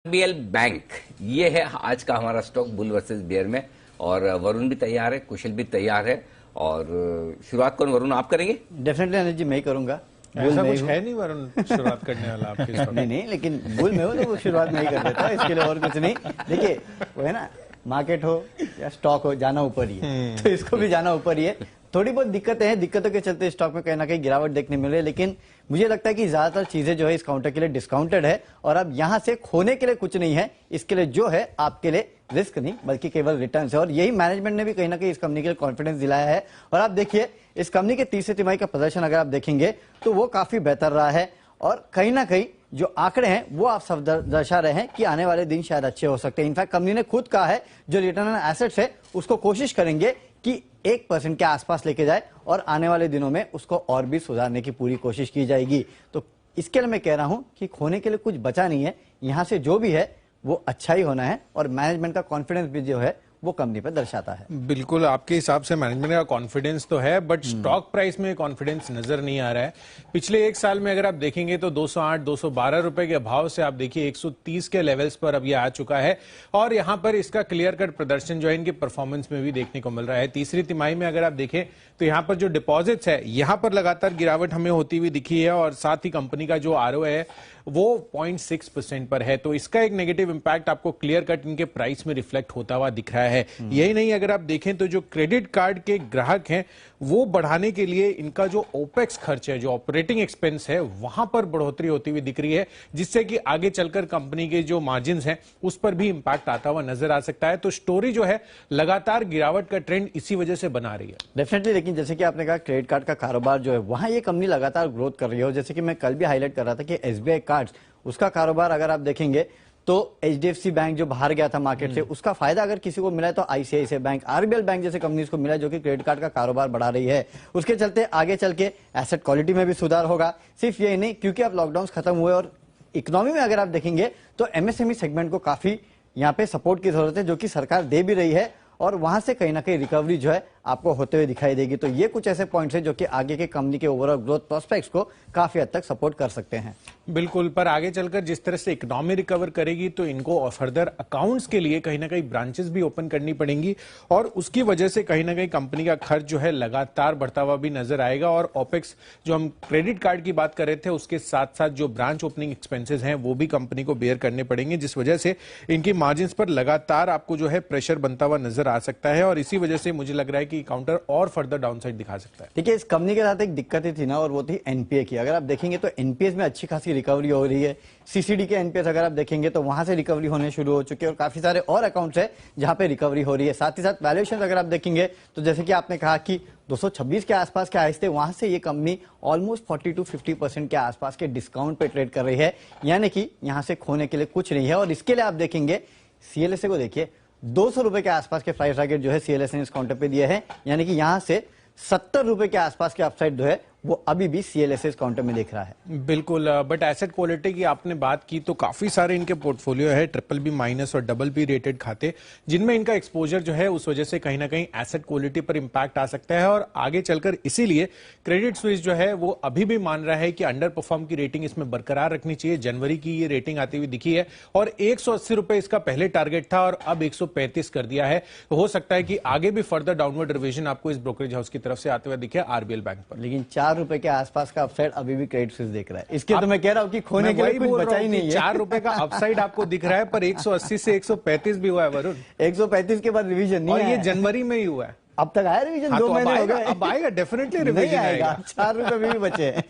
RBL bank, ये है आज का हमारा स्टॉक बुल वर्सेस बेयर में। और वरुण भी तैयार है, कुशल भी तैयार है। और शुरुआत कौन, वरुण आप करेंगे? डेफिनेटली अनिल जी मैं ही करूंगा। ऐसा कुछ है नहीं वरुण शुरुआत करने वाला आपके स्टॉक। नहीं, लेकिन बुल में हो तो वो शुरुआत नहीं कर देता, इसके लिए और कुछ नहीं। देखिए वो है ना, मार्केट हो या स्टॉक हो, जाना ऊपर ही है, तो इसको भी जाना ऊपर ही है। थोड़ी बहुत दिक्कतें हैं, दिक्कतों के चलते स्टॉक में कहीं ना कहीं गिरावट देखने मिल रही है, लेकिन मुझे लगता है कि ज्यादातर चीजें जो है इस काउंटर के लिए डिस्काउंटेड है और अब यहां से खोने के लिए कुछ नहीं है। इसके लिए जो है आपके लिए रिस्क नहीं बल्कि केवल रिटर्न है, और यही मैनेजमेंट ने भी कहीं ना कहीं इस कंपनी के लिए कॉन्फिडेंस दिलाया है। और आप देखिए इस कंपनी के तीसरे तिमाही का प्रदर्शन अगर आप देखेंगे तो वो काफी बेहतर रहा है, और कहीं ना कहीं जो आंकड़े हैं वो आप सब दर्शा रहे हैं कि आने वाले दिन शायद अच्छे हो सकते हैं। इनफैक्ट कंपनी ने खुद कहा है जो रिटर्न ऑन एसेट्स है उसको कोशिश करेंगे कि 1% के आसपास लेके जाए, और आने वाले दिनों में उसको और भी सुधारने की पूरी कोशिश की जाएगी। तो इसके लिए मैं कह रहा हूं कि खोने के लिए कुछ बचा नहीं है, यहां से जो भी है वो अच्छा ही होना है, और मैनेजमेंट का कॉन्फिडेंस भी जो है वो कंपनी पर दर्शाता है। बिल्कुल आपके हिसाब से मैनेजमेंट का कॉन्फिडेंस तो है, बट स्टॉक प्राइस में कॉन्फिडेंस नजर नहीं आ रहा है। पिछले एक साल में अगर आप देखेंगे तो 208 212 रुपए के भाव से आप देखिए 130 के लेवल्स पर अब ये आ चुका है, और यहां पर इसका क्लियर कट प्रदर्शन जो है इनके परफॉर्मेंस में भी देखने को मिल रहा है। तीसरी तिमाही में अगर आप देखें तो यहां पर जो डिपॉजिट्स है यहां पर लगातार गिरावट हमें होती हुई दिखी है, और साथ ही कंपनी का जो आरओए है वो 0.6% पर है। तो इसका एक नेगेटिव इंपैक्ट आपको क्लियर कट इनके प्राइस में रिफ्लेक्ट होता हुआ दिख रहा है। यही नहीं, अगर आप देखें तो जो क्रेडिट कार्ड के ग्राहक हैं वो बढ़ाने के लिए इनका जो ओपेक्स खर्च है, जो ऑपरेटिंग एक्सपेंस है, वहां पर बढ़ोतरी होती हुई दिख रही है, जिससे कि आगे चलकर कंपनी के जो मार्जिन हैं उस पर भी इंपैक्ट आता हुआ नजर आ सकता है। तो स्टोरी जो है लगातार गिरावट का ट्रेंड इसी वजह से बना रही है। डेफिनेटली, लेकिन जैसे कि आपने कहा क्रेडिट कार्ड का कारोबार जो है वहां ये कंपनी लगातार ग्रोथ कर रही है, और जैसे कि मैं कल भी हाईलाइट कर रहा था कि एसबीआई कार्ड्स उसका कारोबार अगर आप देखेंगे तो एचडीएफसी बैंक जो बाहर गया था मार्केट से, उसका फायदा अगर किसी को मिला है तो आईसीआईसीआई बैंक, आरबीएल बैंक जैसे कंपनीज को मिला है जो कि क्रेडिट कार्ड का कारोबार बढ़ा रही है। उसके चलते आगे चल के एसेट क्वालिटी में भी सुधार होगा। सिर्फ यही नहीं, क्योंकि अब लॉकडाउन खत्म हुए और इकोनॉमी में अगर आप देखेंगे तो एमएसएमई सेगमेंट को काफी यहाँ पे सपोर्ट की जरूरत है, जो कि सरकार दे भी रही है, और वहां से कहीं ना कहीं रिकवरी जो है आपको होते हुए दिखाई देगी। तो ये कुछ ऐसे पॉइंट्स हैं जो कि आगे के कंपनी के ओवरऑल ग्रोथ प्रोस्पेक्ट्स को काफी हद तक सपोर्ट कर सकते हैं। बिल्कुल, पर आगे चलकर जिस तरह से इकोनॉमी रिकवर करेगी तो इनको फर्दर अकाउंट्स के लिए कहीं ना कहीं ब्रांचेस भी ओपन करनी पड़ेंगी, और उसकी वजह से कहीं ना कहीं कंपनी का खर्च जो है लगातार बढ़ता हुआ भी नजर आएगा। और ओपेक्स जो हम क्रेडिट कार्ड की बात कर रहे थे उसके साथ साथ जो ब्रांच ओपनिंग एक्सपेंसेस हैं वो भी कंपनी को बेयर करने पड़ेंगे, जिस वजह से इनकी मार्जिन पर लगातार आपको जो है प्रेशर बनता हुआ नजर आ सकता है, और इसी वजह से मुझे लग रहा है कि काउंटर और फर्दर डाउनसाइड दिखा सकता है। देखिए इस कंपनी के साथ एक दिक्कत ही थी ना, और वो थी एनपीए की। अगर आप देखेंगे तो एनपीएस में अच्छी खासी रिकवरी हो रही है। सीसीडी के एनपीएस अगर आप देखेंगे तो वहां से रिकवरी होने शुरू हो चुकी है, और काफी सारे और अकाउंट्स है जहां पे रिकवरी हो रही है। साथ ही साथ वैल्यूएशन अगर आप देखेंगे तो जैसे कि आपने कहा कि 226 के आसपास के आए थे, वहां से ये कंपनी ऑलमोस्ट 40 to 50% के आसपास के डिस्काउंट पे ट्रेड कर रही है, यानी कि यहां से खोने के लिए कुछ नहीं है। और इसके लिए आप देखेंगे सीएलएसए को देखिए, 200 रुपए के आसपास के प्राइस टारगेट जो है सीएलएसए ने इस काउंटर पे दिए हैं, यानी कि यहां से 70 रुपए के आसपास के अपसाइड जो है वो अभी भी सीएलएसए काउंटर में दिख रहा है। बिल्कुल, बट एसेट क्वालिटी की आपने बात की तो काफी सारे इनके पोर्टफोलियो है BBB- और BB रेटेड खाते, जिनमें इनका एक्सपोजर जो है उस वजह से कहीं ना कहीं एसेट क्वालिटी पर इंपैक्ट आ सकता है, और आगे चलकर इसीलिए क्रेडिट स्विस जो है वो अभी भी मान रहा है कि अंडर परफॉर्म की रेटिंग इसमें बरकरार रखनी चाहिए। जनवरी की ये रेटिंग आती हुई दिखी है, और 180 रुपए इसका पहले टारगेट था और अब 135 कर दिया है। तो हो सकता है कि आगे भी फर्दर डाउनवर्ड रिविजन आपको इस ब्रोकरेज हाउस की तरफ से आते हुए दिखे आरबीएल बैंक पर। लेकिन 4 रुपए के आसपास का अपसाइड अभी भी क्रेडिट स्विस देख रहा है। इसके तो मैं कह रहा हूं कि खोने के लिए कुछ बचा ही नहीं है। 4 रुपए का अपसाइड आपको दिख रहा है, पर 180 से 135 भी हुआ है वरुण। 135 के बाद रिवीजन नहीं, और ये जनवरी में ही हुआ है। अब तक आया रिवीजन? हाँ, 2 तो महीने हो गए। अब आएगा डेफिनेटली रिवीजन आएगा। 4 रुपए भी बचे हैं।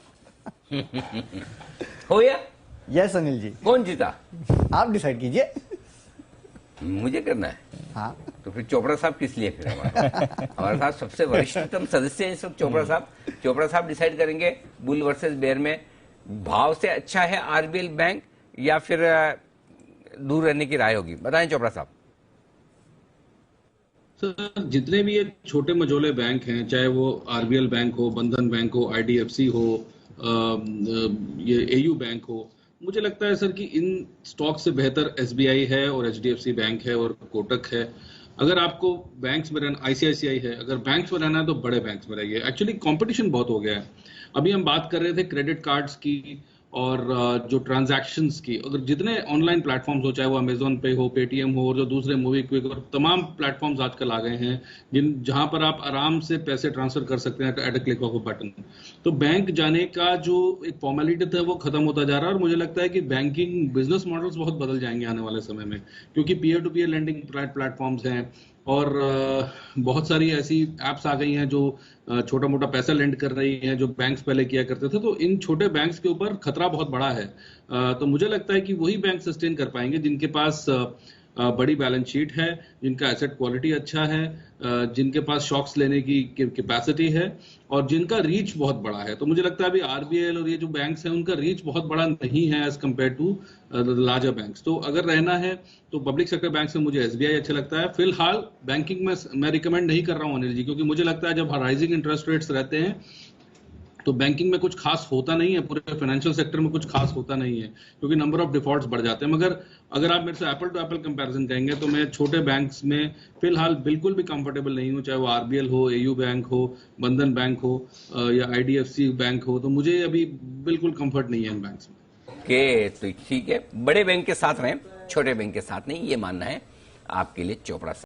हो गया? यस अनिल जी। कौन जीता? आप डिसाइड कीजिए। मुझे करना है? हाँ, तो फिर चोपड़ा साहब किस लिए? फिर हमारे साथ सबसे वरिष्ठतम सदस्य हैं इस वक्त चोपड़ा साहब। चोपड़ा साहब डिसाइड करेंगे बुल वर्सेस बेयर में भाव से अच्छा है आरबीएल बैंक या फिर दूर रहने की राय होगी। बताएं चोपड़ा साहब। सर, जितने भी ये छोटे मझोले बैंक हैं, चाहे वो आरबीएल बैंक हो, बंधन बैंक हो, आईडीएफसी हो, ये एयू बैंक हो, मुझे लगता है सर कि इन स्टॉक से बेहतर एसबीआई है और एचडीएफसी बैंक है और कोटक है। अगर आपको बैंक्स में रहना, आईसीआईसीआई है, अगर बैंक्स में रहना है तो बड़े बैंक्स में रहिए। एक्चुअली कंपटीशन बहुत हो गया है। अभी हम बात कर रहे थे क्रेडिट कार्ड्स की और जो ट्रांजैक्शंस की, अगर जितने ऑनलाइन प्लेटफॉर्म्स हो, चाहे वो अमेजोन पे हो, पेटीएम हो, और जो दूसरे मूवी क्विक और तमाम प्लेटफॉर्म्स आजकल आ गए हैं जहां पर आप आराम से पैसे ट्रांसफर कर सकते हैं at a click of a button. तो बैंक जाने का जो एक फॉर्मेलिटी था वो खत्म होता जा रहा है, और मुझे लगता है कि बैंकिंग बिजनेस मॉडल्स बहुत बदल जाएंगे आने वाले समय में, क्योंकि peer to peer lending platforms हैं और बहुत सारी ऐसी एप्स आ गई हैं जो छोटा मोटा पैसा लेंड कर रही हैं, जो बैंक्स पहले किया करते थे। तो इन छोटे बैंक्स के ऊपर खतरा बहुत बड़ा है। तो मुझे लगता है कि वही बैंक सस्टेन कर पाएंगे जिनके पास बड़ी बैलेंस शीट है, जिनका एसेट क्वालिटी अच्छा है, जिनके पास शॉक्स लेने की कैपेसिटी है, और जिनका रीच बहुत बड़ा है। तो मुझे लगता है अभी आरबीएल और ये जो बैंक्स हैं उनका रीच बहुत बड़ा नहीं है as compared to larger banks. तो अगर रहना है तो पब्लिक सेक्टर बैंक से मुझे एसबीआई अच्छा लगता है। फिलहाल बैंकिंग में मैं रिकमेंड नहीं कर रहा हूं अनिल जी, क्योंकि मुझे लगता है जब राइजिंग इंटरेस्ट रेट्स रहते हैं तो बैंकिंग में कुछ खास होता नहीं है, पूरे फाइनेंशियल सेक्टर में कुछ खास होता नहीं है, क्योंकि नंबर ऑफ डिफॉल्ट्स बढ़ जाते हैं। मगर अगर आप मेरे से एप्पल टू एप्पल कंपैरिजन कहेंगे तो मैं छोटे बैंक्स में फिलहाल बिल्कुल भी कंफर्टेबल नहीं हूं, चाहे वो आरबीएल हो, एयू बैंक हो, बंधन बैंक हो या आईडीएफसी बैंक हो। तो मुझे अभी बिल्कुल कंफर्ट नहीं है इन बैंक्स में। ओके, तो ठीक है, बड़े बैंक के साथ रहें, छोटे बैंक के साथ नहीं, ये मानना है आपके लिए चोपड़ा साहब।